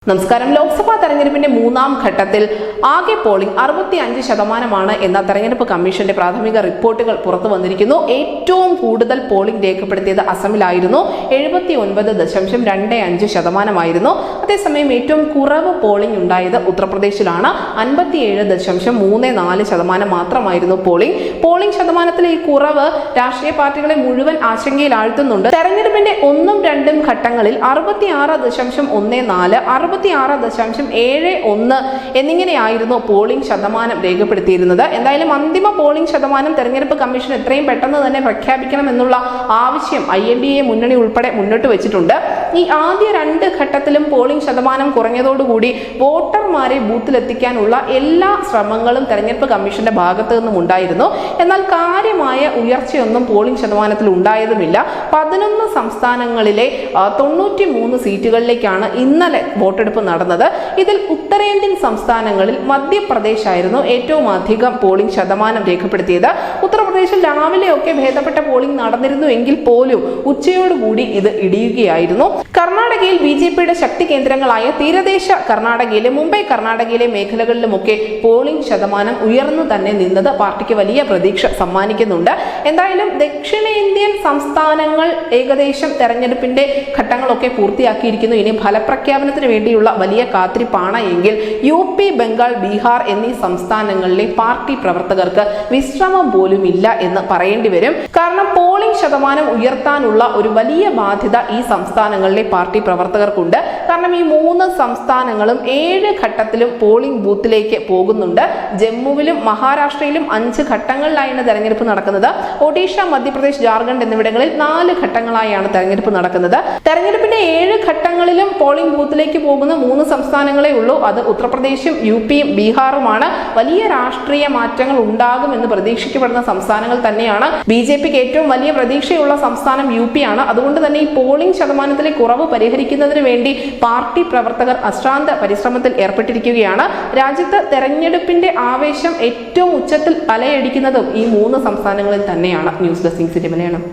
നമസ്കാരം. ലോക്സഭാ തെരഞ്ഞെടുപ്പിന്റെ മൂന്നാം ഘട്ടത്തിൽ ആകെ പോളിംഗ് 65% എന്ന തെരഞ്ഞെടുപ്പ് കമ്മീഷന്റെ പ്രാഥമിക റിപ്പോർട്ടുകൾ പുറത്തു വന്നിരിക്കുന്നു. ഏറ്റവും കൂടുതൽ പോളിംഗ് രേഖപ്പെടുത്തിയത് അസമിലായിരുന്നു. 79.25%. അതേസമയം ഏറ്റവും കുറവ് പോളിംഗ് ഉണ്ടായത് ഉത്തർപ്രദേശിലാണ്. 57.34% മാത്രമായിരുന്നു പോളിംഗ് ശതമാനത്തിലെ ഈ കുറവ് രാഷ്ട്രീയ പാർട്ടികളെ മുഴുവൻ ആശങ്കയിലാഴ്ത്തുന്നുണ്ട്. തെരഞ്ഞെടുപ്പിന്റെ ഒന്നും രണ്ടും ഘട്ടങ്ങളിൽ 66.14, 66.71 എന്നിങ്ങനെയായിരുന്നു പോളിംഗ് ശതമാനം രേഖപ്പെടുത്തിയിരുന്നത്. എന്തായാലും അന്തിമ പോളിംഗ് ശതമാനം തെരഞ്ഞെടുപ്പ് കമ്മീഷൻ എത്രയും പെട്ടെന്ന് തന്നെ പ്രഖ്യാപിക്കണമെന്നുള്ള ആവശ്യം INDA മുന്നണി ഉൾപ്പെടെ മുന്നോട്ട് വെച്ചിട്ടുണ്ട്. ഈ ആദ്യ രണ്ട് ഘട്ടത്തിലും പോളിംഗ് ശതമാനം കുറഞ്ഞതോടുകൂടി വോട്ടർമാരെ ബൂത്തിലെത്തിക്കാനുള്ള എല്ലാ ശ്രമങ്ങളും തെരഞ്ഞെടുപ്പ് കമ്മീഷന്റെ ഭാഗത്തു നിന്നും ഉണ്ടായിരുന്നു. എന്നാൽ കാര്യമായ ഉയർച്ചയൊന്നും പോളിംഗ് ശതമാനത്തിൽ ഉണ്ടായതുമില്ല. 11 സംസ്ഥാനങ്ങളിലെ 93 സീറ്റുകളിലേക്കാണ് ഇന്നലെ വോട്ടെടുപ്പ് നടന്നത്. ഇതിൽ ഉത്തരേന്ത്യൻ സംസ്ഥാനങ്ങളിൽ മധ്യപ്രദേശ് ആയിരുന്നു ഏറ്റവും അധികം പോളിംഗ് ശതമാനം രേഖപ്പെടുത്തിയത്. ഉത്തർപ്രദേശിൽ രാവിലെയൊക്കെ ഭേദപ്പെട്ട പോളിംഗ് നടന്നിരുന്നു എങ്കിൽ പോലും ഉച്ചയോടുകൂടി ഇത് ഇടിയുകയായിരുന്നു. കർണാടകയിൽ BJPയുടെ ശക്തി കേന്ദ്രങ്ങളായ തീരദേശ കർണാടകയിലെ മുംബൈ കർണാടകയിലെ മേഖലകളിലുമൊക്കെ പോളിംഗ് ശതമാനം ഉയർന്നു തന്നെ നിന്നത് പാർട്ടിക്ക് വലിയ പ്രതീക്ഷ സമ്മാനിക്കുന്നുണ്ട്. എന്തായാലും ദക്ഷിണേന്ത്യൻ സംസ്ഥാനങ്ങൾ ഏകദേശം തെരഞ്ഞെടുപ്പിന്റെ ഘട്ടങ്ങളൊക്കെ പൂർത്തിയാക്കിയിരിക്കുന്നു. ഇനി ഫലപ്രഖ്യാപനത്തിന് വേണ്ടിയുള്ള വലിയ കാത്തിരിപ്പാണ് എങ്കിൽ UP, ബംഗാൾ, ബീഹാർ എന്നീ സംസ്ഥാനങ്ങളിലെ പാർട്ടി പ്രവർത്തകർക്ക് വിശ്രമം പോലും ഇല്ല എന്ന് പറയേണ്ടി വരും. കാരണം പോളിംഗ് ശതമാനം ഉയർത്താനുള്ള ഒരു വലിയ ബാധ്യത ഈ സംസ്ഥാനങ്ങളിലെ പാർട്ടി പ്രവർത്തകർക്കുണ്ട്. കാരണം ഈ 3 സംസ്ഥാനങ്ങളും 7 ഘട്ടത്തിലും പോളിംഗ് ബൂത്തിലേക്ക് പോകുന്നുണ്ട്. ജമ്മുവിലും മഹാരാഷ്ട്രയിലും 5 ഘട്ടങ്ങളിലായാണ് തെരഞ്ഞെടുപ്പ് നടക്കുന്നത്. ഒഡീഷ, മധ്യപ്രദേശ്, ജാർഖണ്ഡ് എന്നിവിടങ്ങളിൽ 4 ഘട്ടങ്ങളായാണ് തെരഞ്ഞെടുപ്പ് നടക്കുന്നത്. തെരഞ്ഞെടുപ്പിന്റെ 7 ഘട്ടങ്ങളിലും പോളിംഗ് ബൂത്തിലേക്ക് പോകുന്ന 3 സംസ്ഥാനങ്ങളേ ഉള്ളൂ. അത് ഉത്തർപ്രദേശും UPയും ബീഹാറുമാണ്. വലിയ രാഷ്ട്രീയ മാറ്റങ്ങൾ ഉണ്ടാകുമെന്ന് പ്രതീക്ഷിക്കപ്പെടുന്ന സംസ്ഥാനങ്ങൾ തന്നെയാണ്. BJPക്ക് ഏറ്റവും വലിയ പ്രതീക്ഷയുള്ള സംസ്ഥാനം UP ആണ്. അതുകൊണ്ട് തന്നെ ഈ പോളിംഗ് ശതമാനത്തിലെ കുറവ് പരിഹരിക്കുന്നതിന് വേണ്ടി പാർട്ടി പ്രവർത്തകർ അശ്രാന്ത പരിശ്രമത്തിൽ ഏർപ്പെട്ടിരിക്കുകയാണ്. രാജ്യത്ത് തെരഞ്ഞെടുപ്പിന്റെ ആവേശം ഏറ്റവും ഉച്ചത്തിൽ അലയടിക്കുന്നതും ഈ 3 സംസ്ഥാനങ്ങളിൽ തന്നെയാണ്. News desk city Malayalam.